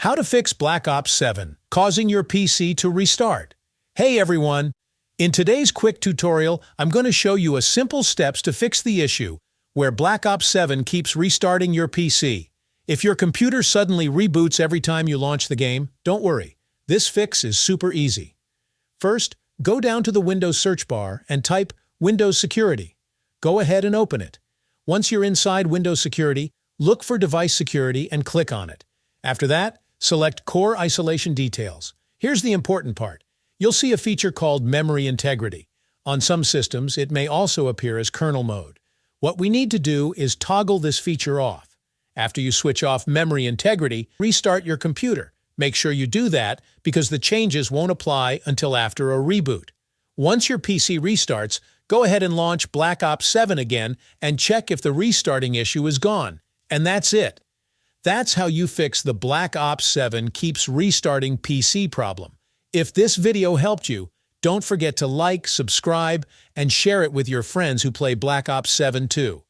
How to fix Black Ops 7, causing your PC to restart. Hey everyone! In today's quick tutorial, I'm going to show you a simple steps to fix the issue where Black Ops 7 keeps restarting your PC. If your computer suddenly reboots every time you launch the game, don't worry. This fix is super easy. First, go down to the Windows search bar and type Windows Security. Go ahead and open it. Once you're inside Windows Security, look for Device Security and click on it. After that, select Core Isolation Details. Here's the important part. You'll see a feature called Memory Integrity. On some systems, it may also appear as kernel mode. What we need to do is toggle this feature off. After you switch off Memory Integrity, restart your computer. Make sure you do that because the changes won't apply until after a reboot. Once your PC restarts, go ahead and launch Black Ops 7 again and check if the restarting issue is gone. And that's it. That's how you fix the Black Ops 7 keeps restarting PC problem. If this video helped you, don't forget to like, subscribe, and share it with your friends who play Black Ops 7 too.